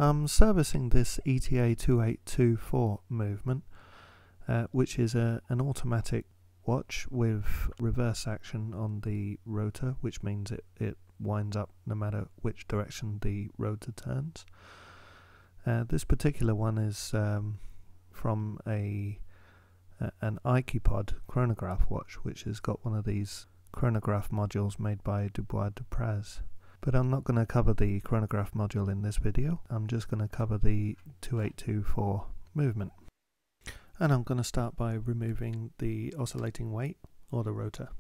I'm servicing this ETA 2824 movement, which is an automatic watch with reverse action on the rotor, which means it winds up no matter which direction the rotor turns. This particular one is from an Ikepod chronograph watch, which has got one of these chronograph modules made by Dubois-Dupraz. But I'm not going to cover the chronograph module in this video. I'm just going to cover the 2824 movement. And I'm going to start by removing the oscillating weight, or the rotor.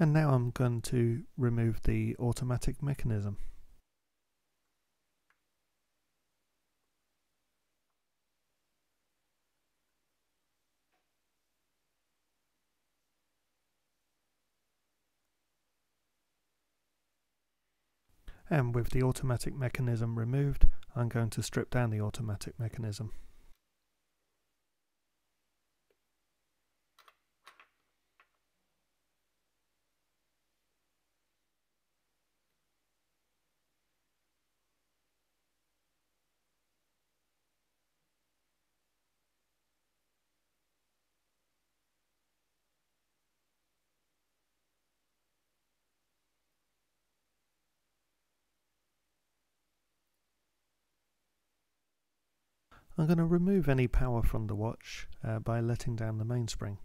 And now I'm going to remove the automatic mechanism. And with the automatic mechanism removed, I'm going to strip down the automatic mechanism. I'm going to remove any power from the watch by letting down the mainspring.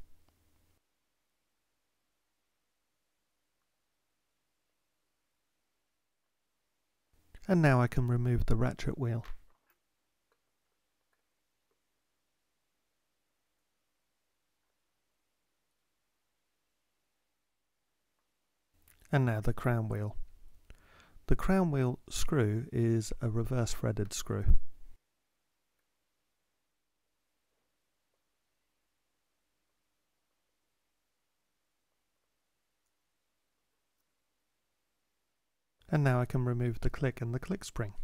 And now I can remove the ratchet wheel. And now the crown wheel. The crown wheel screw is a reverse threaded screw. And now I can remove the click and the click spring.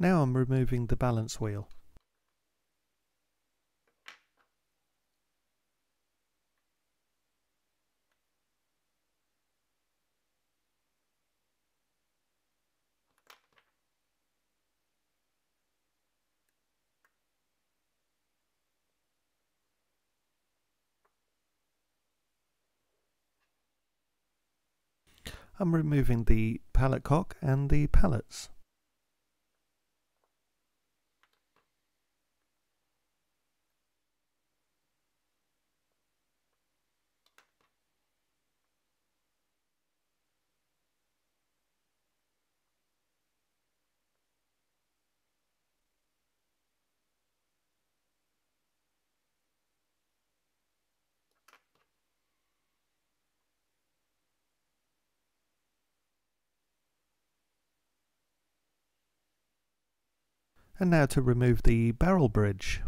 Now I'm removing the balance wheel. I'm removing the pallet cock and the pallets. And now to remove the barrel bridge.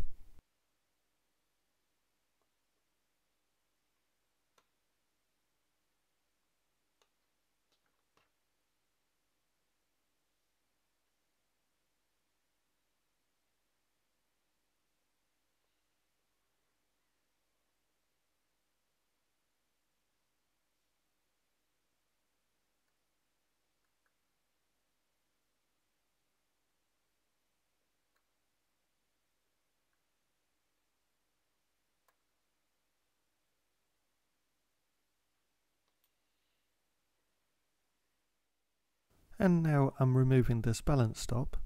And now I'm removing this balance stop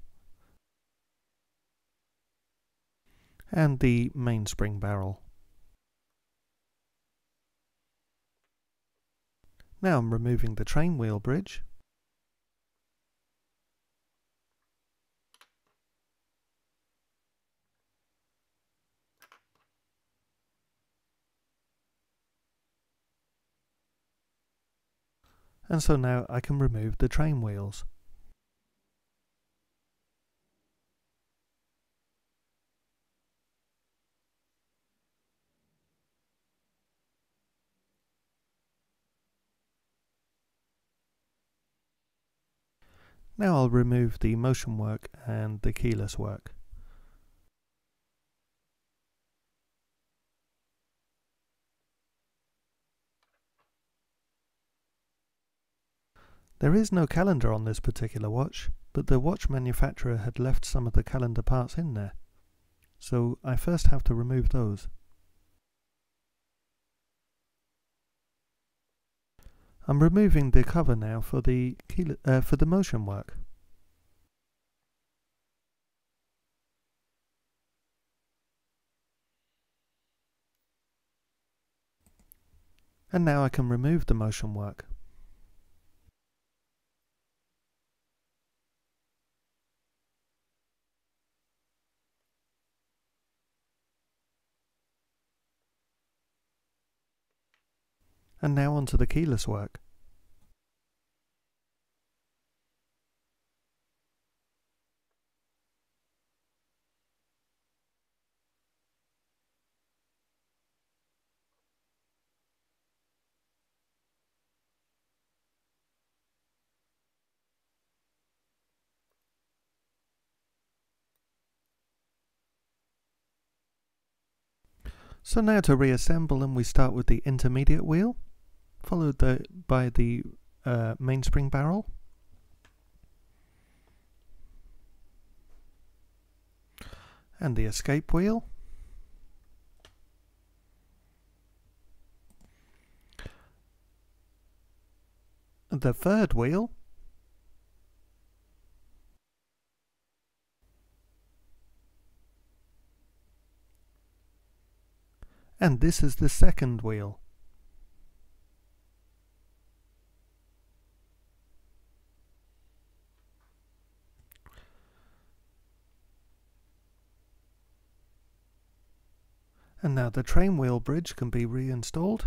and the mainspring barrel. Now I'm removing the train wheel bridge. And so now I can remove the train wheels. Now I'll remove the motion work and the keyless work. There is no calendar on this particular watch, but the watch manufacturer had left some of the calendar parts in there. So I first have to remove those. I'm removing the cover now for the motion work. And now I can remove the motion work. And now onto the keyless work. So now to reassemble them, we start with the intermediate wheel, followed by the mainspring barrel, and the escape wheel, the third wheel, and this is the second wheel. And now the train wheel bridge can be reinstalled.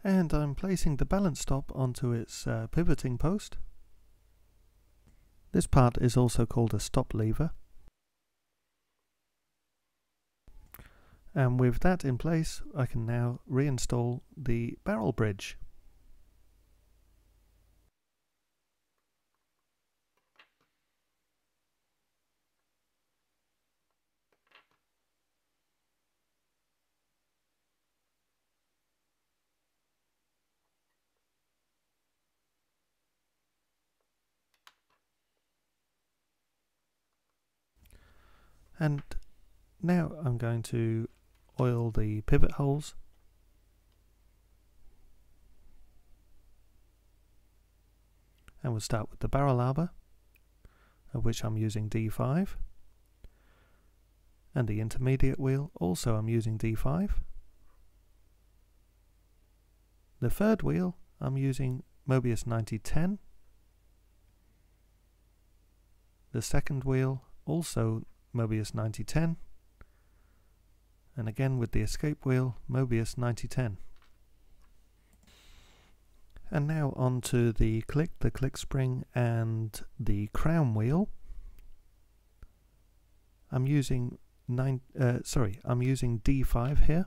And I'm placing the balance stop onto its pivoting post. This part is also called a stop lever. And with that in place, I can now reinstall the barrel bridge. And now I'm going to oil the pivot holes. And we'll start with the barrel arbor, of which I'm using D5. And the intermediate wheel, also I'm using D5. The third wheel, I'm using Mobius 9010. The second wheel, also Mobius 9010. And again with the escape wheel, Mobius 9010. And now onto the click spring and the crown wheel. I'm using D5 here.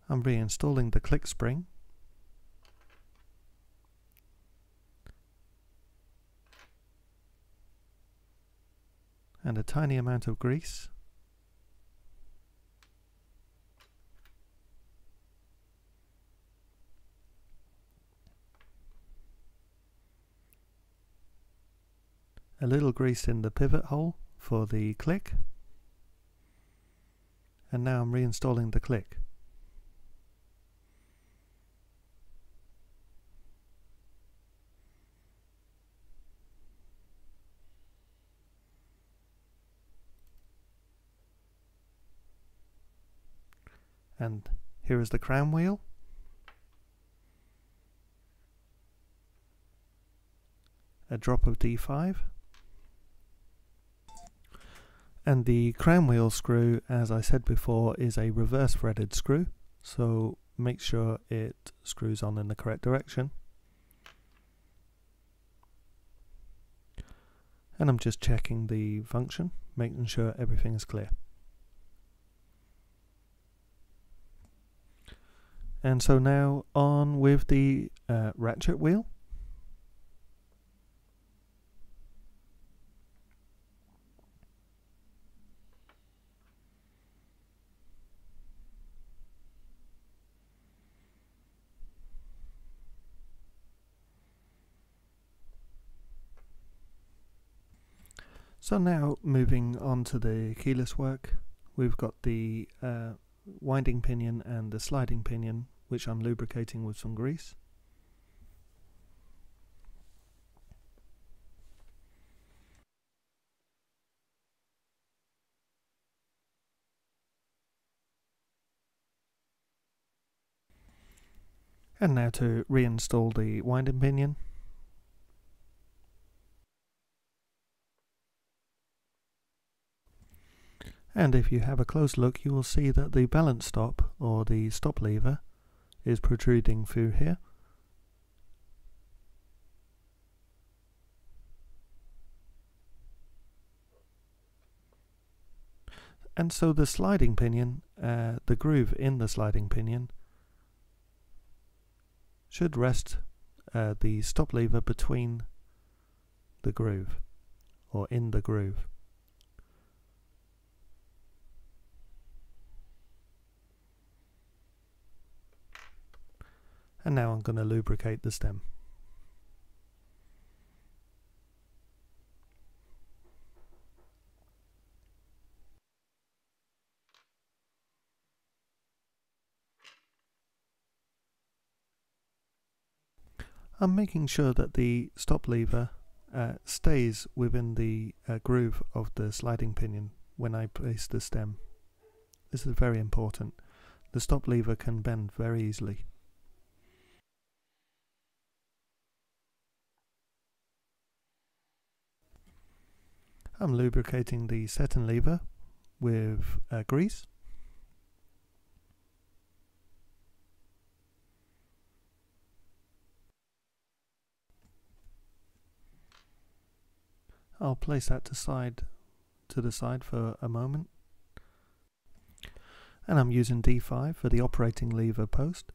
I'm reinstalling the click spring. And a tiny amount of grease. A little grease in the pivot hole for the click. And now I'm reinstalling the click. And here is the crown wheel. A drop of D5. And the crown wheel screw, as I said before, is a reverse threaded screw, so make sure it screws on in the correct direction. And I'm just checking the function, making sure everything is clear. And so now on with the ratchet wheel. So now moving on to the keyless work, we've got the winding pinion and the sliding pinion, which I'm lubricating with some grease. And now to reinstall the winding pinion. And if you have a close look, you will see that the balance stop, or the stop lever, is protruding through here. And so the sliding pinion, the groove in the sliding pinion, should rest the stop lever between the groove, or in the groove. And now I'm going to lubricate the stem. I'm making sure that the stop lever stays within the groove of the sliding pinion when I place the stem. This is very important. The stop lever can bend very easily. I'm lubricating the setting lever with grease. I'll place that to the side for a moment. And I'm using D5 for the operating lever post.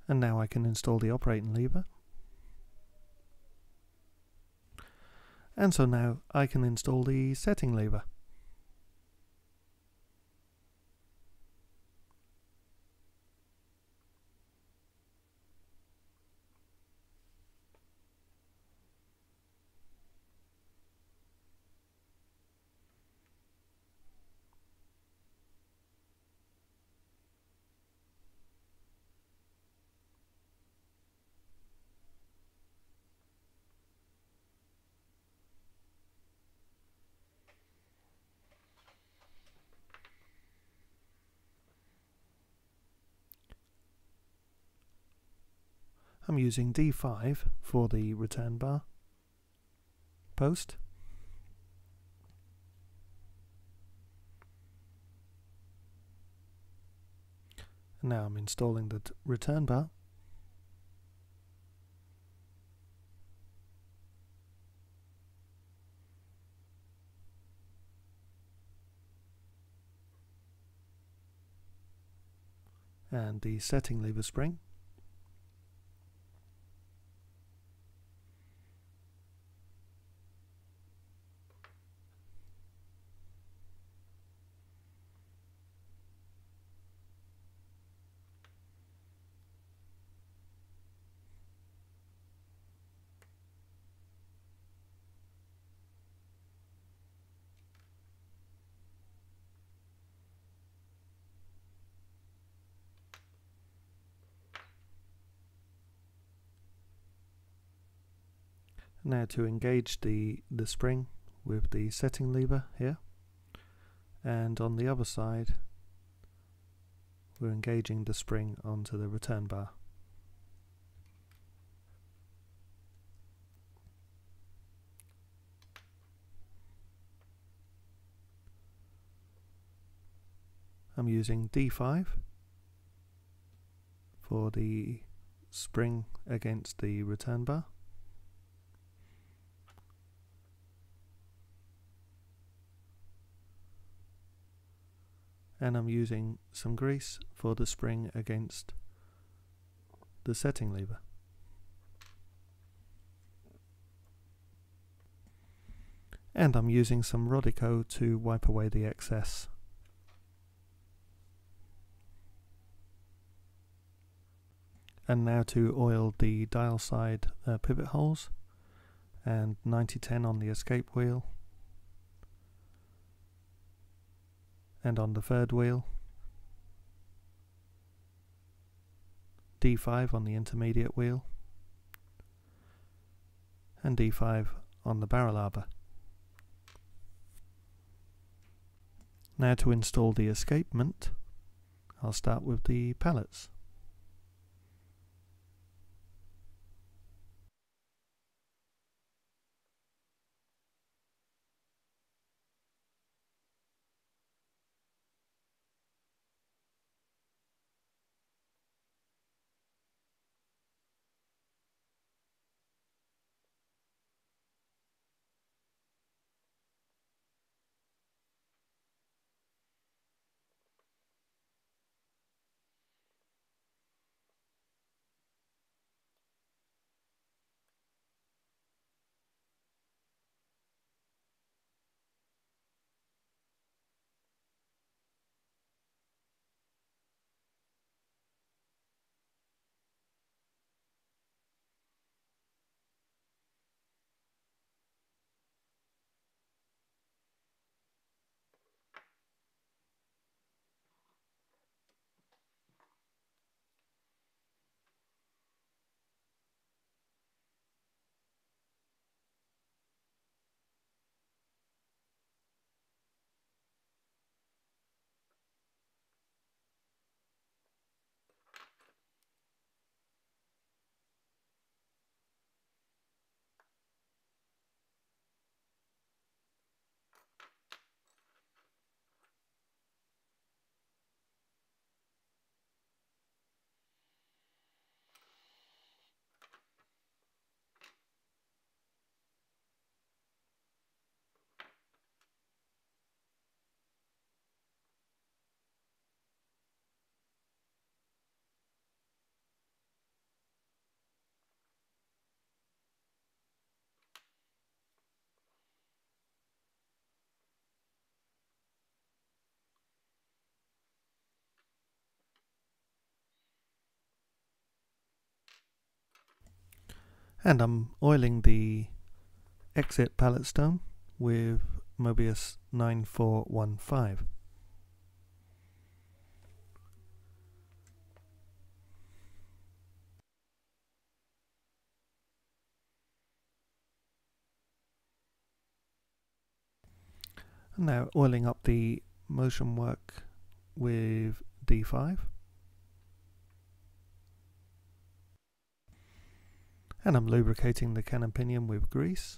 And now I can install the operating lever. And so now I can install the setting lever. I'm using D5 for the return bar post. And now I'm installing the return bar. And the setting lever spring. Now to engage the spring, with the setting lever here, and on the other side we're engaging the spring onto the return bar. I'm using D5 for the spring against the return bar, and I'm using some grease for the spring against the setting lever. And I'm using some Rodico to wipe away the excess. And now to oil the dial side pivot holes, and 9010 on the escape wheel, and on the third wheel, D5 on the intermediate wheel, and D5 on the barrel arbor. Now to install the escapement, I'll start with the pallets. And I'm oiling the exit pallet stone with Mobius 9415. And now oiling up the motion work with D5. And I'm lubricating the cannon pinion with grease.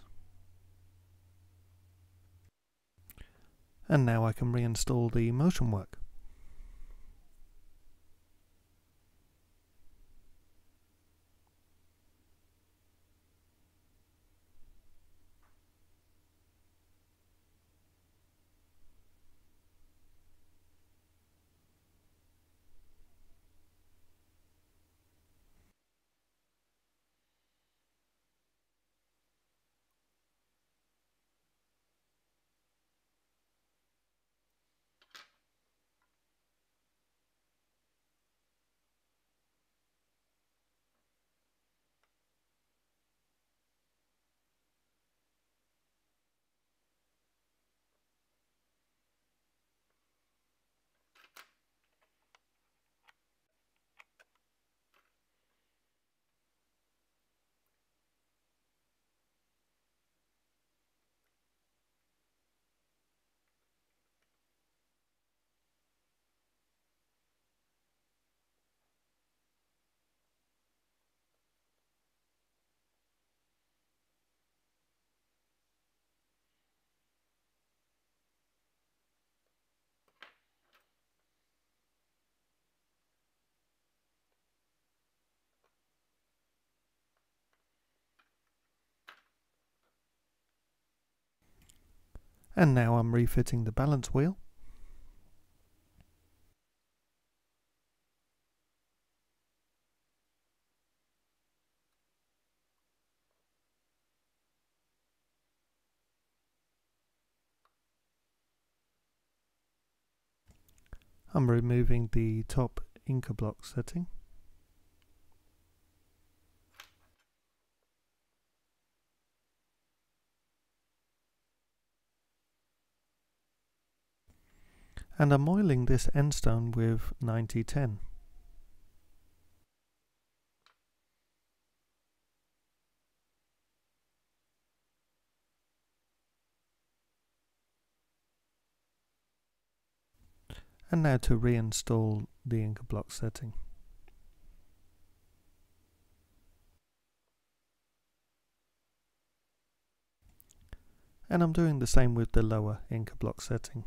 And now I can reinstall the motion work. And now I'm refitting the balance wheel. I'm removing the top Inca block setting. And I'm oiling this end stone with 9010. And now to reinstall the Inca block setting. And I'm doing the same with the lower Inca block setting.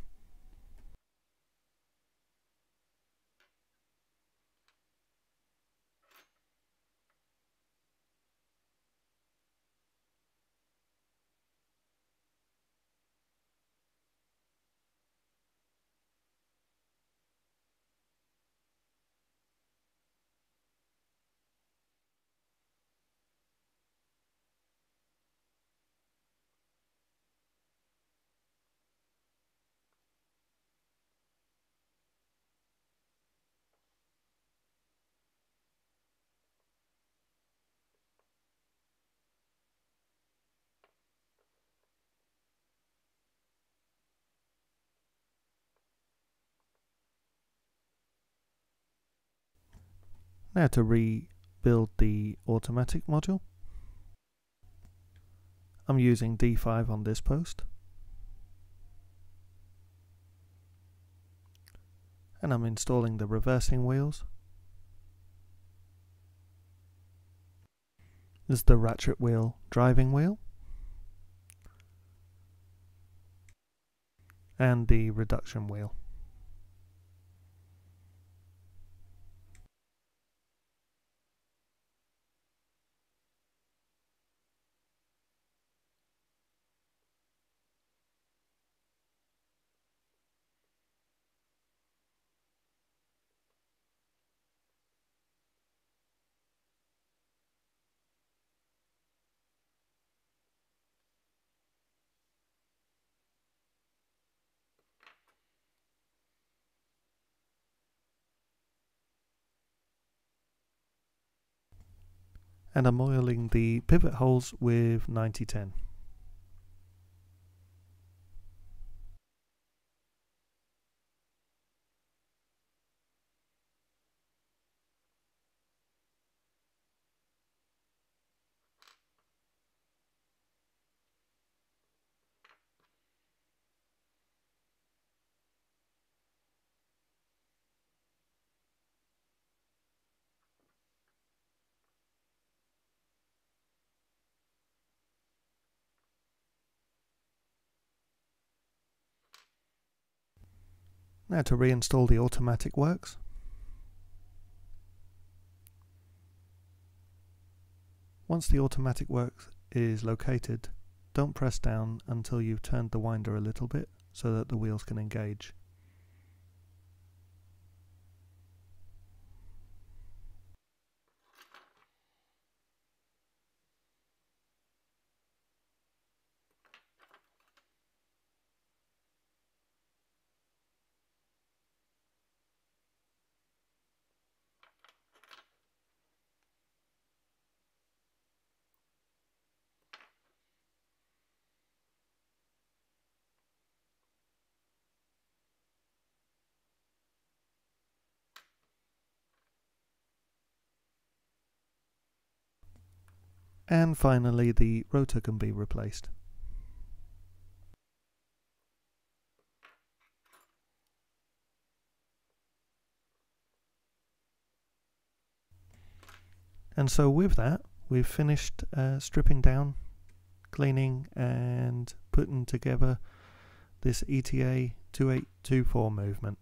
Now to rebuild the automatic module. I'm using D5 on this post. And I'm installing the reversing wheels. This is the ratchet wheel driving wheel. And the reduction wheel. And I'm oiling the pivot holes with 9010. Now to reinstall the automatic works. Once the automatic works is located, don't press down until you've turned the winder a little bit so that the wheels can engage. And finally, the rotor can be replaced. And so with that, we've finished stripping down, cleaning and putting together this ETA 2824 movement.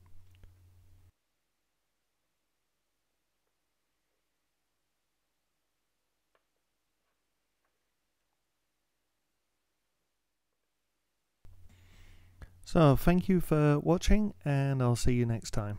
So thank you for watching, and I'll see you next time.